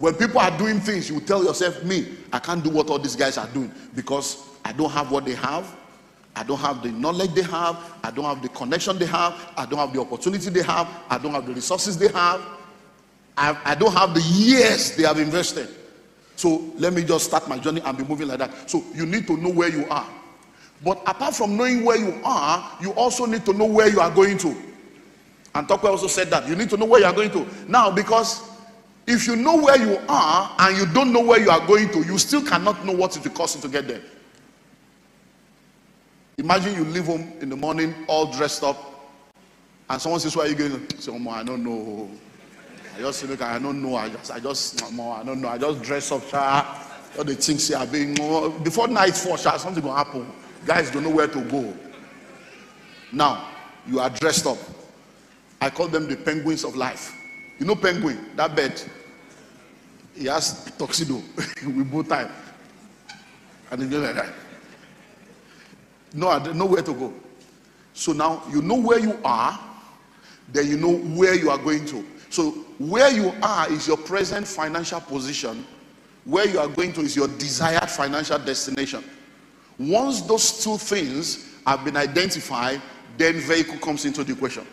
When people are doing things, you tell yourself, me, I can't do what all these guys are doing because I don't have what they have. I don't have the knowledge they have. I don't have the connection they have. I don't have the opportunity they have. I don't have the resources they have. I don't have the years they have invested. So let me just start my journey and be moving like that. So you need to know where you are. But apart from knowing where you are, you also need to know where you are going to. And Tokwe also said that. You need to know where you are going to. Now, because if you know where you are and you don't know where you are going to, you still cannot know what it will cost you to get there. Imagine you leave home in the morning all dressed up and someone says, where are you going? Say, oh, I don't know. I just look, I don't know. I don't know. I just dress up, all the things here are being before night fall, something will happen. Guys don't know where to go. Now you are dressed up. I call them the penguins of life. You know penguin, that bird, he has tuxedo with bow tie. And he goes like that. No, I don't know where to go. So now you know where you are, then you know where you are going to. So where you are is your present financial position. Where you are going to is your desired financial destination. Once those two things have been identified, then vehicle comes into the equation.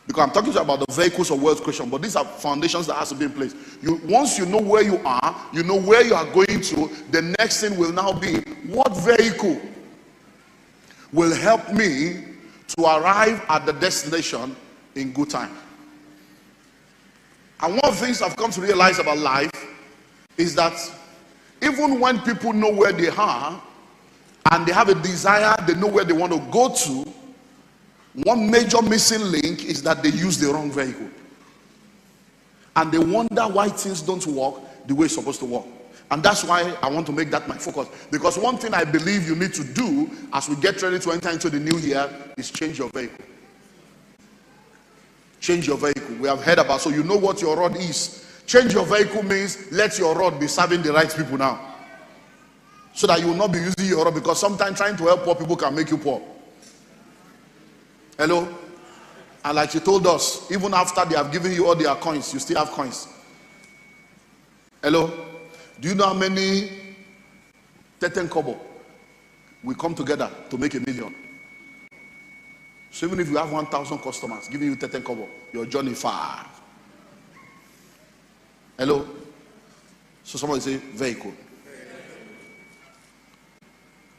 Because I'm talking about the vehicles of wealth creation, but these are foundations that has to be in place. Once you know where you are, you know where you are going to, the next thing will now be, what vehicle will help me to arrive at the destination in good time? And one of the things I've come to realize about life is that even when people know where they are and they have a desire, they know where they want to go to, one major missing link is that they use the wrong vehicle. And they wonder why things don't work the way it's supposed to work. And that's why I want to make that my focus. Because one thing I believe you need to do as we get ready to enter into the new year is change your vehicle. Change your vehicle. We have heard about, so you know what your rod is. Change your vehicle means let your rod be serving the right people now. So that you will not be using your rod, because sometimes trying to help poor people can make you poor. Hello? And like she told us, even after they have given you all their coins, you still have coins. Hello? Do you know how many 10 kobo we come together to make 1 million? So even if you have 1,000 customers giving you 10 kobo, your journey far. Hello? So somebody say vehicle.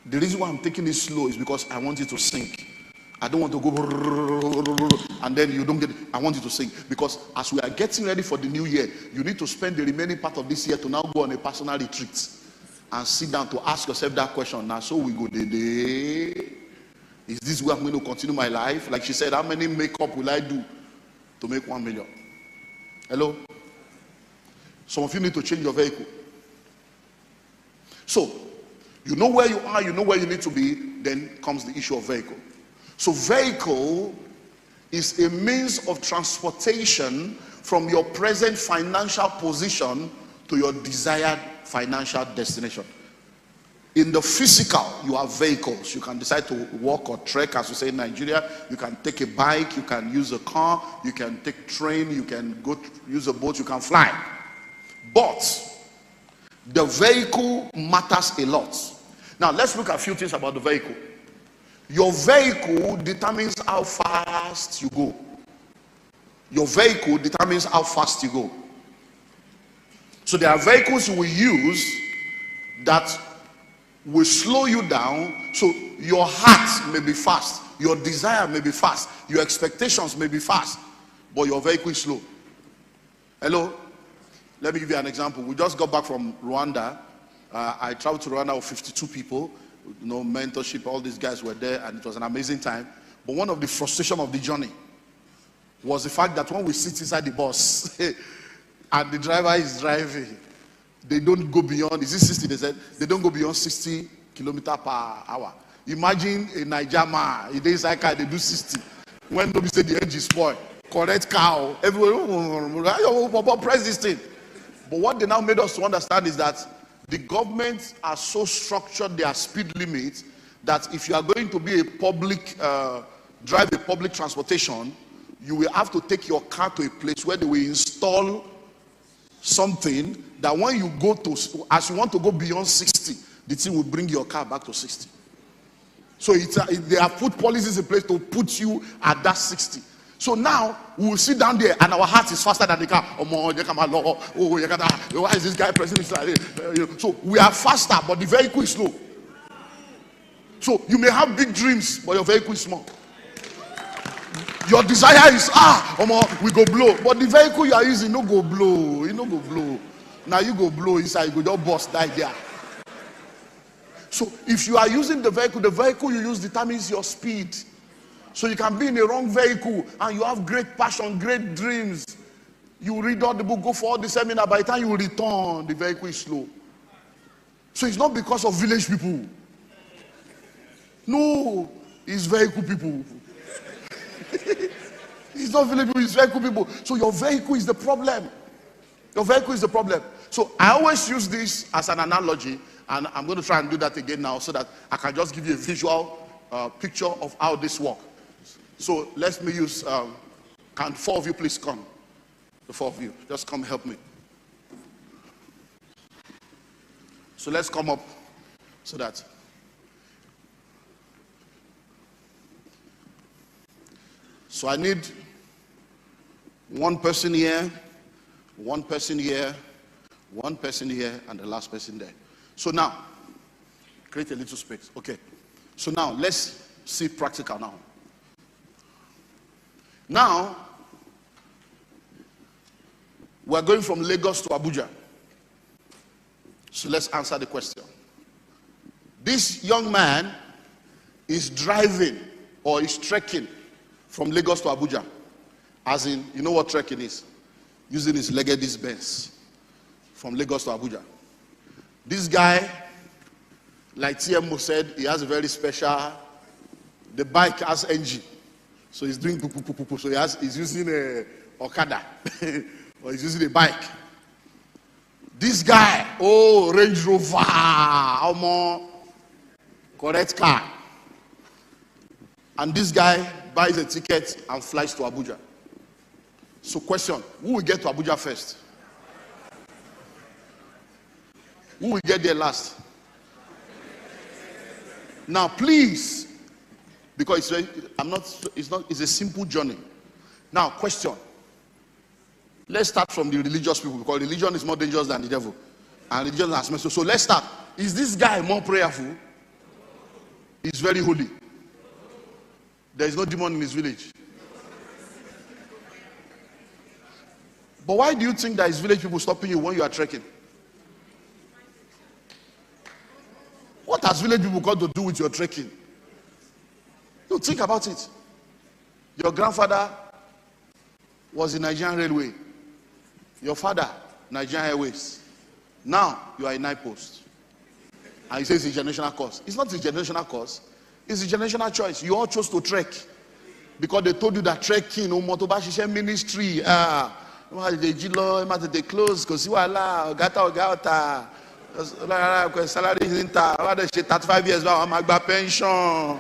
The reason why I'm taking it slow is because I want it to sink. I don't want to go and then you don't get it. I want you to sing, because as we are getting ready for the new year, you need to spend the remaining part of this year to now go on a personal retreat and sit down to ask yourself that question. Now, so we go day. Is this where I'm going to continue my life? Like she said, how many makeup will I do to make 1 million? Hello? Some of you need to change your vehicle. So, you know where you are, you know where you need to be, then comes the issue of vehicle. So vehicle is a means of transportation from your present financial position to your desired financial destination. In the physical, you have vehicles. You can decide to walk or trek, as we say in Nigeria. You can take a bike, you can use a car, you can take train, you can go use a boat, you can fly. But the vehicle matters a lot. Now let's look at a few things about the vehicle. Your vehicle determines how fast you go. Your vehicle determines how fast you go. So there are vehicles you will use that will slow you down. So your heart may be fast, your desire may be fast, your expectations may be fast, but your vehicle is slow. Hello? Let me give you an example. We just got back from Rwanda. I traveled to Rwanda with 52 people. You know, mentorship, all these guys were there, and it was an amazing time. But one of the frustration of the journey was the fact that when we sit inside the bus and the driver is driving, they don't go beyond, is it 60? They said they don't go beyond 60 kilometers per hour. Imagine a Niger man, a day's car, they do 60. When nobody say the engine spoil, correct cow, everyone press this thing. But what they now made us to understand is that the governments are so structured their speed limits that if you are going to be a public, drive a public transportation, you will have to take your car to a place where they will install something that when you go to, as you want to go beyond 60, the thing will bring your car back to 60. So they have put policies in place to put you at that 60. So now we will sit down there and our heart is faster than the car. Why is this guy pressing this? So we are faster, but the vehicle is slow. So you may have big dreams, but your vehicle is small. Your desire is we go blow, but the vehicle you are using no go blow. You no go blow. Now you go blow inside, you go just bust die there. So if you are using the vehicle you use determines your speed. So you can be in a wrong vehicle and you have great passion, great dreams. You read all the book, go for all the seminar. By the time you return, the vehicle is slow. So it's not because of village people. No, it's vehicle people. It's not village people, it's vehicle people. So your vehicle is the problem. Your vehicle is the problem. So I always use this as an analogy, and I'm going to try and do that again now so that I can just give you a visual picture of how this works. So let me use, can 4 of you please come? The 4 of you, just come help me. So let's come up so that. So I need one person here, one person here, one person here, and the last person there. So now, create a little space. Okay. So now, let's see practical now. Now, we're going from Lagos to Abuja. So let's answer the question. This young man is driving or is trekking from Lagos to Abuja. As in, you know what trekking is? Using his Legacy Benz from Lagos to Abuja. This guy, like TMO said, he has a very special, the bike has engine. So he's doing poo. So he's using a Okada or he's using a bike. This guy, Range Rover, correct car. And this guy buys a ticket and flies to Abuja. So question, who will get to Abuja first? Who will get there last? Now please, because it's a simple journey. Now question, let's start from the religious people, because religion is more dangerous than the devil. And religion has messed. So let's start. Is this guy more prayerful? He's very holy. There is no demon in his village. But why do you think that his village people stopping you when you are trekking? What has village people got to do with your trekking? No, think about it. Your grandfather was in Nigerian Railway. Your father, Nigerian Airways. Now, you are in NIPOST. And he says it's a generational cause. It's not a generational cause. It's a generational choice. You all chose to trek. Because they told you that trekking, Motobashishe ministry, they close, because you are la, gata, salary is in 35 years now, I'm a pension.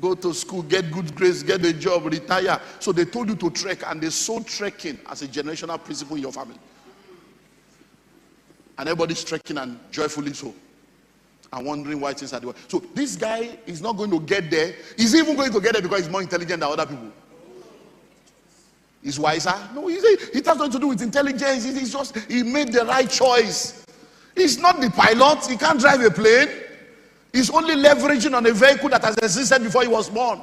Go to school, get good grades, get a job, retire. So they told you to trek, and they saw trekking as a generational principle in your family. And everybody's trekking, and joyfully so. And wondering why things are the way. So this guy is not going to get there. He's even going to get there because he's more intelligent than other people. He's wiser. No, it has nothing to do with intelligence. He made the right choice. He's not the pilot. He can't drive a plane. He's only leveraging on a vehicle that has existed before he was born.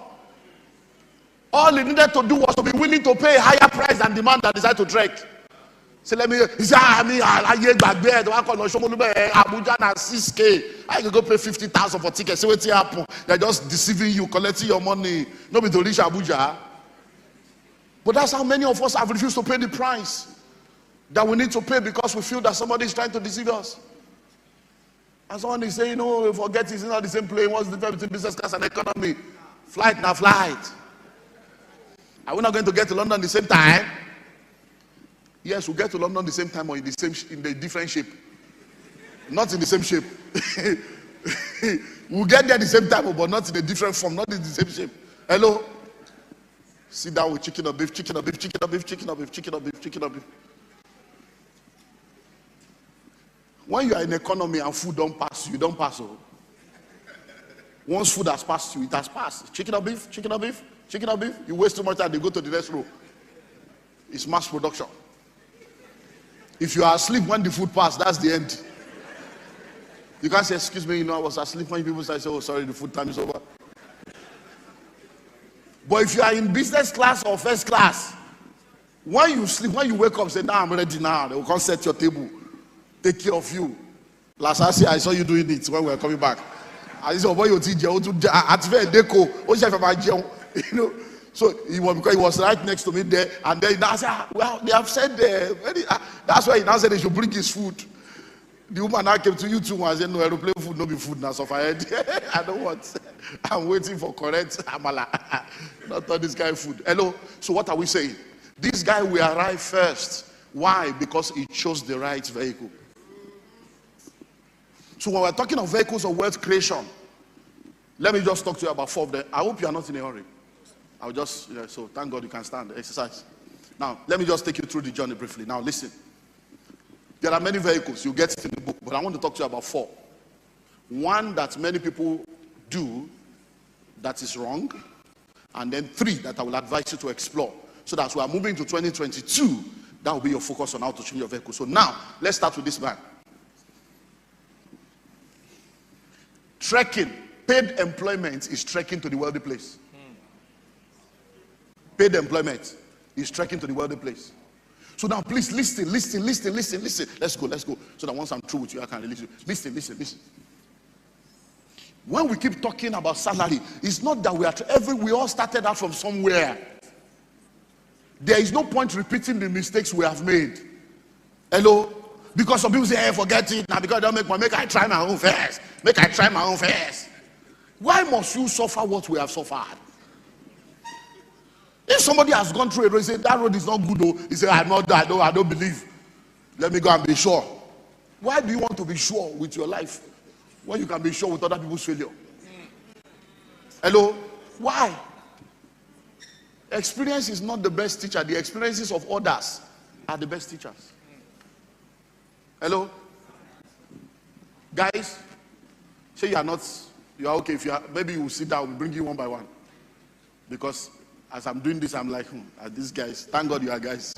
All he needed to do was to be willing to pay a higher price than the man that decided to trek. So let me, he said, Abuja na 6K. I can go pay 50,000 for tickets. See what happen. They're just deceiving you, collecting your money. Nobody to reach Abuja. But that's how many of us have refused to pay the price that we need to pay because we feel that somebody is trying to deceive us. And someone is saying, forget it's not the same plane. What's the difference between business class and economy? Flight now flight. Are we not going to get to London the same time? Yes, we'll get to London the same time or in the different shape. Not in the same shape. We'll get there the same time, but not in a different form, not in the same shape. Hello? Sit down with chicken or beef, chicken or beef, chicken or beef, chicken or beef, chicken or beef, chicken or beef. When you are in economy and food don't pass you don't pass. Oh. Once food has passed you, it has passed. Chicken or beef, chicken or beef, chicken or beef. You waste too much time, they go to the next row. It's mass production. If you are asleep when the food passed, that's the end. You can't say, excuse me, I was asleep when people say, oh, sorry, the food time is over. But if you are in business class or first class, when you sleep, when you wake up, say, now I'm ready now. They will come set your table, take care of you. Last I saw you doing it when we were coming back. I said, oh boy, you know. So he was right next to me there, and then I said, well, they have said that's why he now said they should bring his food. The woman now came to you too and said, no, aeroplane food, no be food now. So I don't want. I'm waiting for correct amala. Not all this guy food. Hello. So what are we saying? This guy will arrive first. Why? Because he chose the right vehicle. So when we're talking of vehicles of wealth creation, let me just talk to you about 4 of them. I hope you are not in a hurry. I'll just, so thank God you can stand, exercise. Now, let me just take you through the journey briefly. Now, listen. There are many vehicles. You get it in the book, but I want to talk to you about 4. One that many people do that is wrong, and then 3 that I will advise you to explore. So that as we are moving to 2022, that will be your focus on how to change your vehicle. So now, let's start with this man. Trekking, paid employment is trekking to the wealthy place. Paid employment is trekking to the wealthy place. So now please listen. Let's go. So that once I'm through with you, I can release you. Listen. When we keep talking about salary, it's not that we all started out from somewhere. There is no point repeating the mistakes we have made. Hello? Because some people say, hey, forget it. Now because I don't make money, make I try my own first. Why must you suffer what we have suffered? If somebody has gone through a road and say that road is not good, though, he say, I don't believe. Let me go and be sure. Why do you want to be sure with your life when you can be sure with other people's failure? Hello? Why? Experience is not the best teacher. The experiences of others are the best teachers. Hello? Guys, say you are okay. If you are, maybe you will sit down, we'll bring you one by one. Because as I'm doing this, I'm like, these guys, thank God you are guys.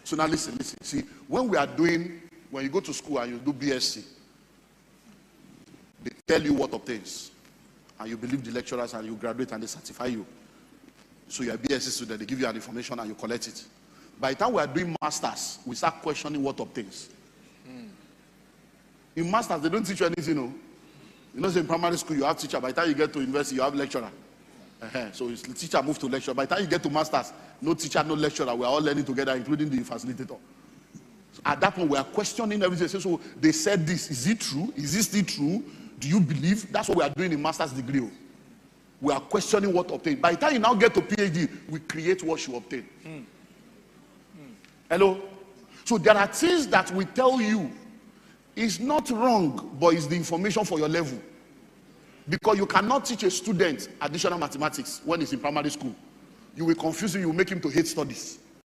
So now listen. See, when you go to school and you do BSc, they tell you what obtains. And you believe the lecturers and you graduate and they certify you. So you're a BSc student, they give you an information and you collect it. By the time we are doing masters, we start questioning what obtains. In masters, they don't teach you anything. You know, in primary school, you have teacher. By the time you get to university, you have lecturer. So the teacher moves to lecture. By the time you get to masters, no teacher, no lecturer. We are all learning together, including the facilitator. So at that point, we are questioning everything. So they said this. Is it true? Is this still true? Do you believe? That's what we are doing in master's degree. We are questioning what obtained. By the time you now get to PhD, we create what you obtain. Hello? So there are things that we tell you is not wrong, but it's the information for your level. Because you cannot teach a student additional mathematics when he's in primary school. You will confuse him, you will make him to hate studies.